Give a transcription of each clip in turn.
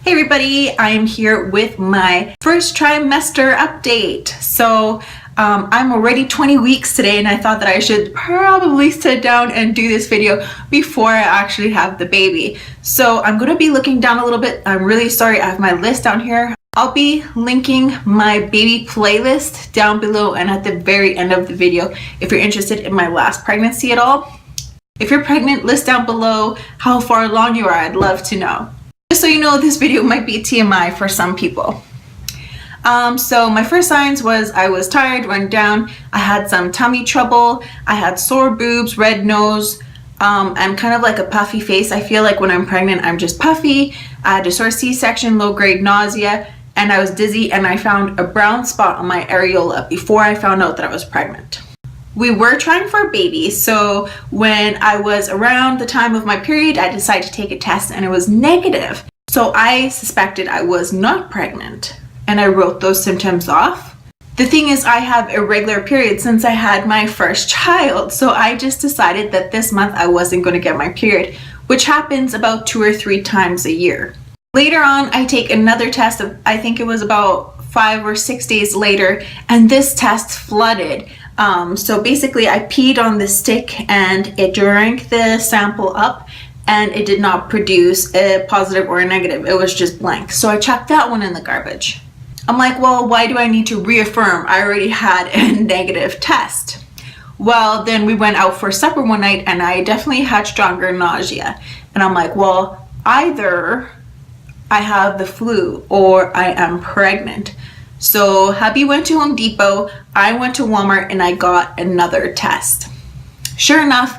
Hey everybody, I am here with my first trimester update. So I'm already 20 weeks today and I thought that I should probably sit down and do this video before I actually have the baby. So I'm going to be looking down a little bit. I'm really sorry, I have my list down here. I'll be linking my baby playlist down below and at the very end of the video if you're interested in my last pregnancy at all. If you're pregnant, list down below how far along you are. I'd love to know. Just so you know, this video might be TMI for some people. So my first signs was I was tired, run down, I had some tummy trouble, I had sore boobs, red nose, and kind of like a puffy face. I feel like when I'm pregnant, I'm just puffy. I had a sore C-section, low-grade nausea, and I was dizzy, and I found a brown spot on my areola before I found out that I was pregnant. We were trying for a baby, so when I was around the time of my period, I decided to take a test and it was negative. So I suspected I was not pregnant and I wrote those symptoms off. The thing is, I have irregular periods since I had my first child, so I just decided that this month I wasn't going to get my period, which happens about 2 or 3 times a year. Later on, I take another test of, I think it was about 5 or 6 days later, and this test flooded. So basically I peed on the stick and it drank the sample up and it did not produce a positive or a negative. It was just blank. So I chucked that one in the garbage. I'm like, well, why do I need to reaffirm? I already had a negative test. Well, then we went out for supper one night and I definitely had stronger nausea. And I'm like, well, either I have the flu or I am pregnant. So hubby went to Home Depot, I went to Walmart, and I got another test. Sure enough,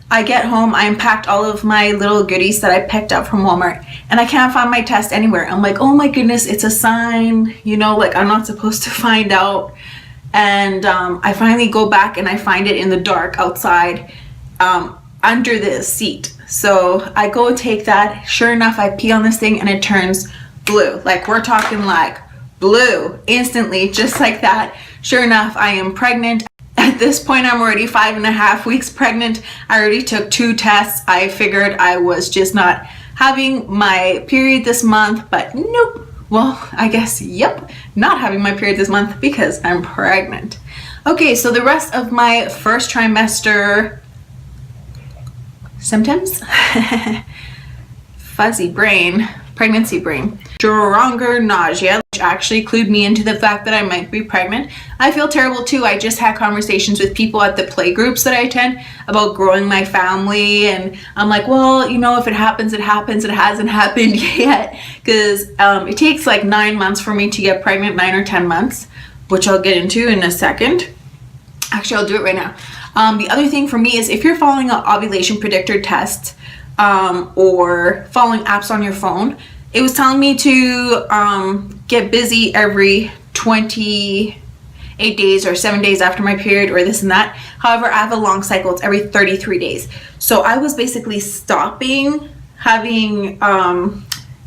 I get home, I unpacked all of my little goodies that I picked up from Walmart, and I can't find my test anywhere. I'm like, oh my goodness, it's a sign, you know, like I'm not supposed to find out. And I finally go back and I find it in the dark outside under the seat. So I go take that. Sure enough, I pee on this thing and it turns blue. Like, we're talking like blue instantly, just like that. Sure enough, I am pregnant. At this point, I'm already 5.5 weeks pregnant. I already took 2 tests. I figured I was just not having my period this month, but nope. Well, I guess, yep, not having my period this month because I'm pregnant. Okay, so the rest of my first trimester symptoms, fuzzy brain, pregnancy brain, stronger nausea, which actually clued me into the fact that I might be pregnant. I feel terrible too. I just had conversations with people at the play groups that I attend about growing my family, and I'm like, well, you know, if it happens, it happens. It hasn't happened yet because it takes like 9 months for me to get pregnant, 9 or 10 months, which I'll get into in a second. Actually, I'll do it right now. The other thing for me is if you're following an ovulation predictor test, or following apps on your phone, it was telling me to get busy every 28 days or 7 days after my period or this and that. However, I have a long cycle. It's every 33 days. So I was basically stopping having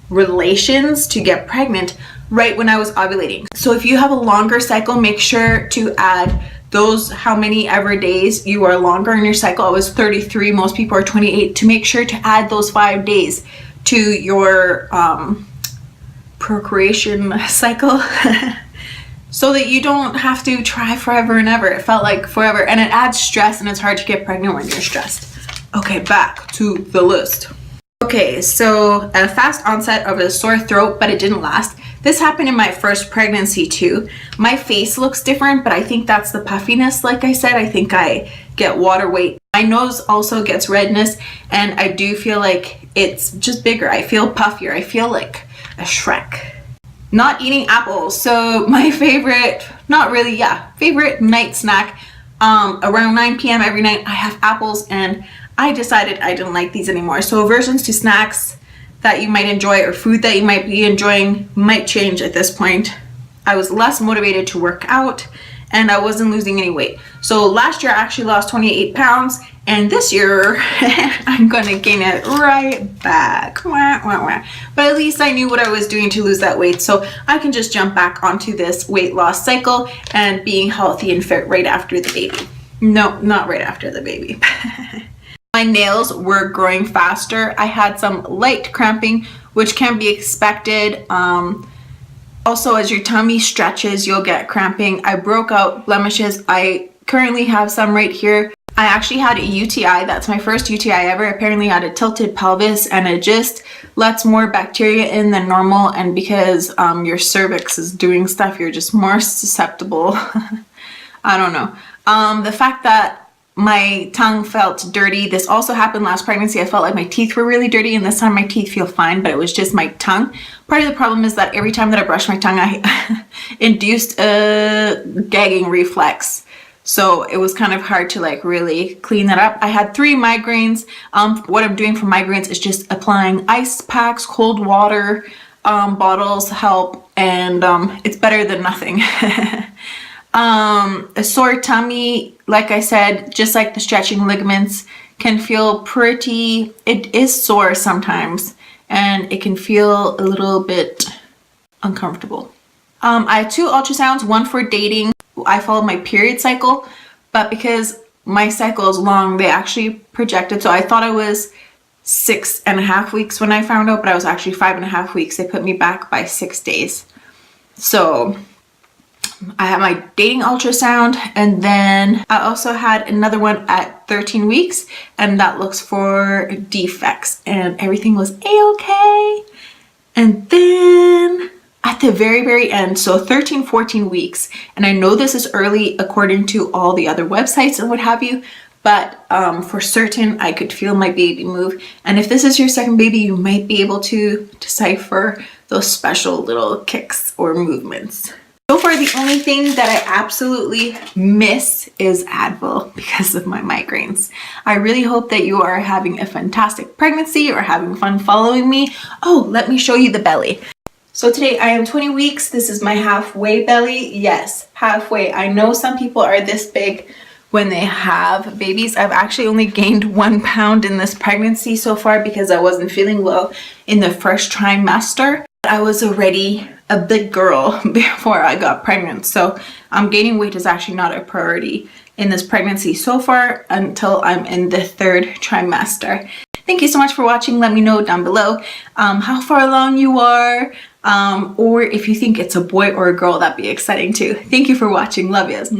relations to get pregnant right when I was ovulating. So if you have a longer cycle, make sure to add those how many ever days you are longer in your cycle. I was 33, most people are 28, to make sure to add those 5 days to your procreation cycle so that you don't have to try forever and ever. It felt like forever, and it adds stress, and it's hard to get pregnant when you're stressed. Okay, back to the list. Okay, so a fast onset of a sore throat, but it didn't last. This happened in my first pregnancy too. My face looks different, but I think that's the puffiness. Like I said, I think I get water weight. My nose also gets redness, and I do feel like it's just bigger. I feel puffier. I feel like a Shrek. Not eating apples. So my favorite, not really, yeah, favorite night snack, around 9 p.m. every night, I have apples, and I decided I didn't like these anymore. So aversions to snacks that you might enjoy or food that you might be enjoying might change at this point. I was less motivated to work out and I wasn't losing any weight. So last year I actually lost 28 pounds, and this year I'm gonna gain it right back. Wah, wah, wah. But at least I knew what I was doing to lose that weight, so I can just jump back onto this weight loss cycle and being healthy and fit right after the baby. No, not right after the baby. My nails were growing faster. I had some light cramping, which can be expected. Also, as your tummy stretches, you'll get cramping. I broke out blemishes. I currently have some right here. I actually had a UTI. That's my first UTI ever. Apparently I had a tilted pelvis, and it just lets more bacteria in than normal, and because your cervix is doing stuff, you're just more susceptible. I don't know. The fact that my tongue felt dirty, this also happened last pregnancy. I felt like my teeth were really dirty, and this time my teeth feel fine, but it was just my tongue. Part of the problem is that every time that I brush my tongue, I induced a gagging reflex. So it was kind of hard to like really clean that up. I had 3 migraines. What I'm doing for migraines is just applying ice packs, cold water bottles help, and it's better than nothing. A sore tummy, like I said, just like the stretching ligaments, can feel pretty, it is sore sometimes, and it can feel a little bit uncomfortable. I had 2 ultrasounds, one for dating. I followed my period cycle, but because my cycle is long, they actually projected. So I thought I was 6.5 weeks when I found out, but I was actually 5.5 weeks. They put me back by 6 days. So I had my dating ultrasound, and then I also had another one at 13 weeks, and that looks for defects, and everything was a-okay. And then at the very end, so 13-14 weeks, and I know this is early according to all the other websites and what have you, but for certain I could feel my baby move. And if this is your second baby, you might be able to decipher those special little kicks or movements. So far, the only thing that I absolutely miss is Advil because of my migraines. I really hope that you are having a fantastic pregnancy or having fun following me. Oh, let me show you the belly. So today I am 20 weeks. This is my halfway belly. Yes, halfway. I know some people are this big when they have babies. I've actually only gained 1 pound in this pregnancy so far because I wasn't feeling well in the first trimester. I was already a big girl before I got pregnant. So gaining weight is actually not a priority in this pregnancy so far until I'm in the 3rd trimester. Thank you so much for watching. Let me know down below how far along you are, or if you think it's a boy or a girl. That'd be exciting too. Thank you for watching. Love yous.